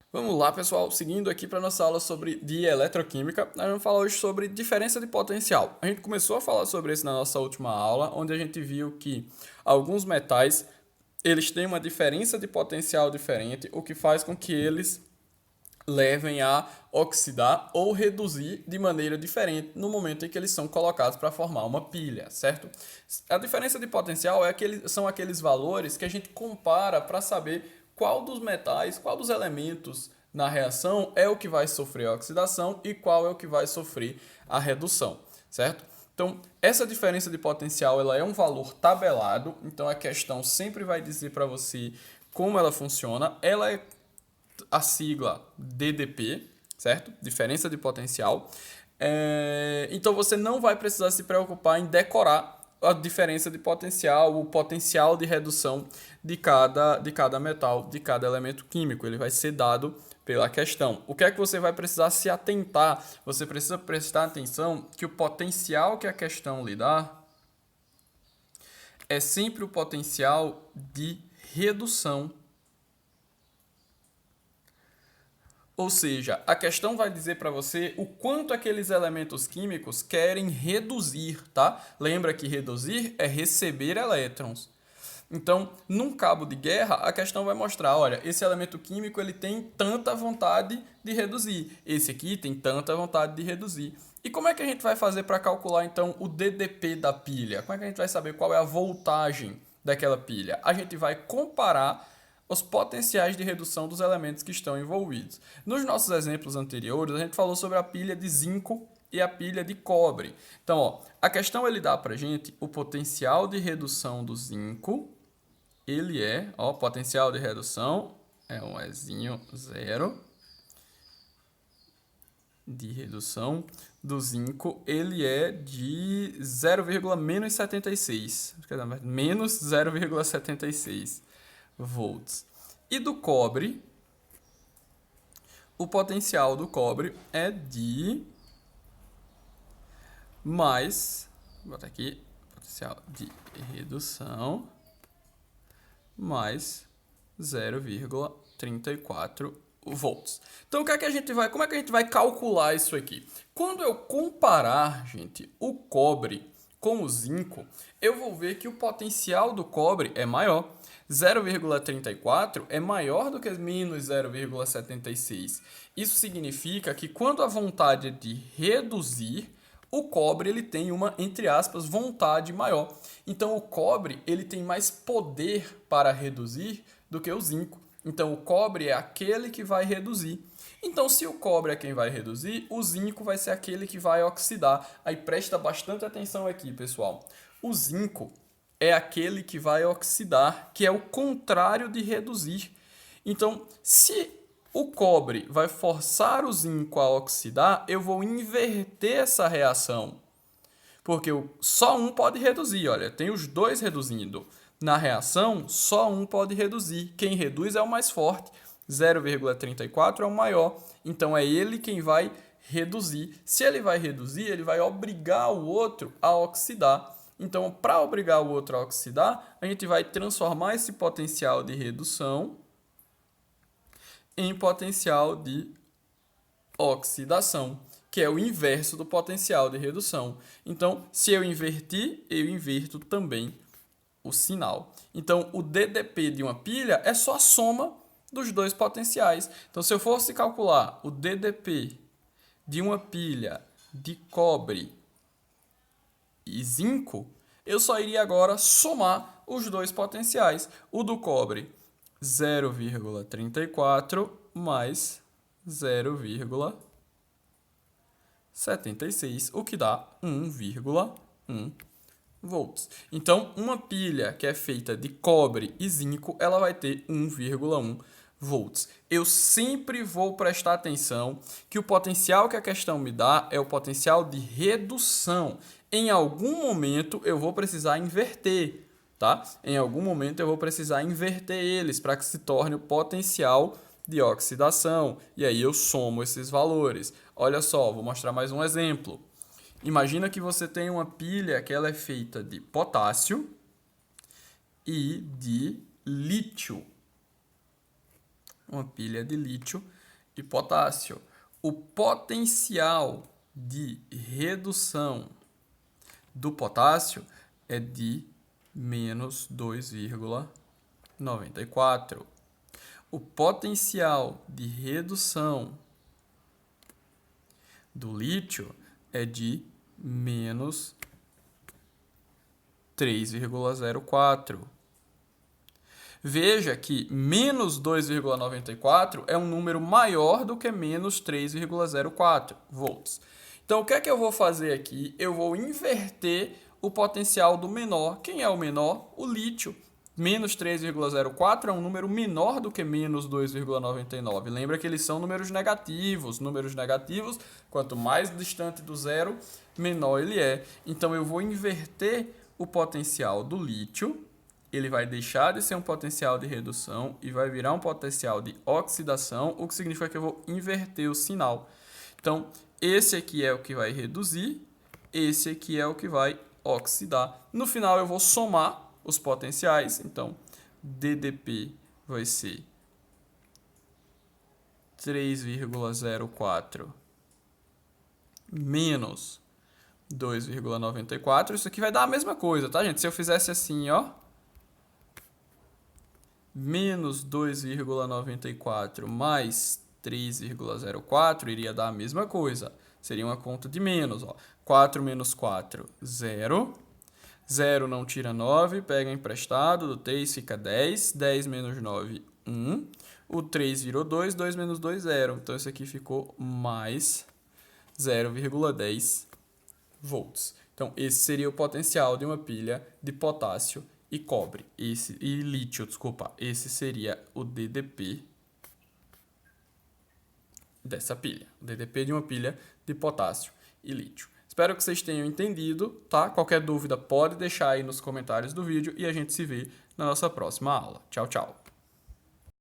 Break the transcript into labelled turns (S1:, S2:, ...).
S1: Vamos lá, pessoal. Seguindo aqui para nossa aula de eletroquímica, nós vamos falar hoje sobre diferença de potencial. A gente começou a falar sobre isso na nossa última aula, onde a gente viu que alguns metais eles têm uma diferença de potencial diferente, o que faz com que eles levem a oxidar ou reduzir de maneira diferente no momento em que eles são colocados para formar uma pilha, certo? A diferença de potencial são aqueles valores que a gente compara para saber qual dos metais, qual dos elementos na reação é o que vai sofrer a oxidação e qual é o que vai sofrer a redução, certo? Então, essa diferença de potencial ela é um valor tabelado, então a questão sempre vai dizer para você como ela funciona. Ela é a sigla DDP, certo? Diferença de potencial. Então você não vai precisar se preocupar em decorar a diferença de potencial, o potencial de redução de cada metal, de cada elemento químico. Ele vai ser dado pela questão. O que é que você vai precisar se atentar? Você precisa prestar atenção que o potencial que a questão lhe dá é sempre o potencial de redução. Ou seja, a questão vai dizer para você o quanto aqueles elementos químicos querem reduzir, tá? Lembra que reduzir é receber elétrons. Então, num cabo de guerra, a questão vai mostrar, olha, esse elemento químico ele tem tanta vontade de reduzir, esse aqui tem tanta vontade de reduzir. E como é que a gente vai fazer para calcular então o DDP da pilha? Como é que a gente vai saber qual é a voltagem daquela pilha? A gente vai comparar os potenciais de redução dos elementos que estão envolvidos. Nos nossos exemplos anteriores, a gente falou sobre a pilha de zinco e a pilha de cobre. Então, ó, a questão ele dá para a gente o potencial de redução do zinco. Ele é, ó, potencial de redução é um Ezinho zero de redução do zinco, ele é de 0,-76, menos 0,76 volts. E do cobre, o potencial do cobre é de mais, vou botar aqui, potencial de redução mais 0,34 volts. Então, o que é que a gente vai, como é que a gente vai calcular isso aqui? Quando eu comparar, gente, o cobre com o zinco, eu vou ver que o potencial do cobre é maior. 0,34 é maior do que menos 0,76. Isso significa que quando a vontade de reduzir, o cobre ele tem uma, entre aspas, vontade maior. Então o cobre ele tem mais poder para reduzir do que o zinco. Então o cobre é aquele que vai reduzir. Então se o cobre é quem vai reduzir, o zinco vai ser aquele que vai oxidar. Aí presta bastante atenção aqui, pessoal. O zinco é aquele que vai oxidar, que é o contrário de reduzir. Então, se o cobre vai forçar o zinco a oxidar, eu vou inverter essa reação. Porque só um pode reduzir, olha, tem os dois reduzindo. Na reação, só um pode reduzir. Quem reduz é o mais forte. 0,34 é o maior. Então é ele quem vai reduzir. Se ele vai reduzir, ele vai obrigar o outro a oxidar. Então, para obrigar o outro a oxidar, a gente vai transformar esse potencial de redução em potencial de oxidação, que é o inverso do potencial de redução. Então, se eu invertir, eu inverto também o sinal. Então, o DDP de uma pilha é só a soma dos dois potenciais. Então, se eu fosse calcular o DDP de uma pilha de cobre e zinco, eu só iria agora somar os dois potenciais. O do cobre, 0,34 mais 0,76, o que dá 1,1 volts. Então, uma pilha que é feita de cobre e zinco, ela vai ter 1,1 volts. Eu sempre vou prestar atenção que o potencial que a questão me dá é o potencial de redução. Em algum momento eu vou precisar inverter, tá? Em algum momento eu vou precisar inverter eles para que se torne o potencial de oxidação. E aí eu somo esses valores. Olha só, vou mostrar mais um exemplo. Imagina que você tem uma pilha que ela é feita de potássio e de lítio. Uma pilha de lítio e potássio. O potencial de redução do potássio é de menos 2,94. O potencial de redução do lítio é de menos 3,04. Veja que menos 2,94 é um número maior do que menos 3,04 volts. Então, o que é que eu vou fazer aqui? Eu vou inverter o potencial do menor. Quem é o menor? O lítio. Menos 3,04 é um número menor do que menos 2,99. Lembra que eles são números negativos. Números negativos, quanto mais distante do zero, menor ele é. Então, eu vou inverter o potencial do lítio. Ele vai deixar de ser um potencial de redução e vai virar um potencial de oxidação, o que significa que eu vou inverter o sinal. Então, esse aqui é o que vai reduzir, esse aqui é o que vai oxidar. No final, eu vou somar os potenciais. Então, DDP vai ser 3,04 menos 2,94. Isso aqui vai dar a mesma coisa, tá, gente? Se eu fizesse assim, ó, menos 2,94 mais 3,04 iria dar a mesma coisa. Seria uma conta de menos, ó. 4 menos 4, 0. 0 não tira 9, pega emprestado, do 3 fica 10. 10 menos 9, 1. O 3 virou 2, 2 menos 2, 0. Então, isso aqui ficou mais 0,10 volts. Então, esse seria o potencial de uma pilha de potássio e cobre. E lítio, desculpa. Esse seria o DDP dessa pilha. O DDP de uma pilha de potássio e lítio. Espero que vocês tenham entendido, tá? Qualquer dúvida pode deixar aí nos comentários do vídeo e a gente se vê na nossa próxima aula. Tchau, tchau!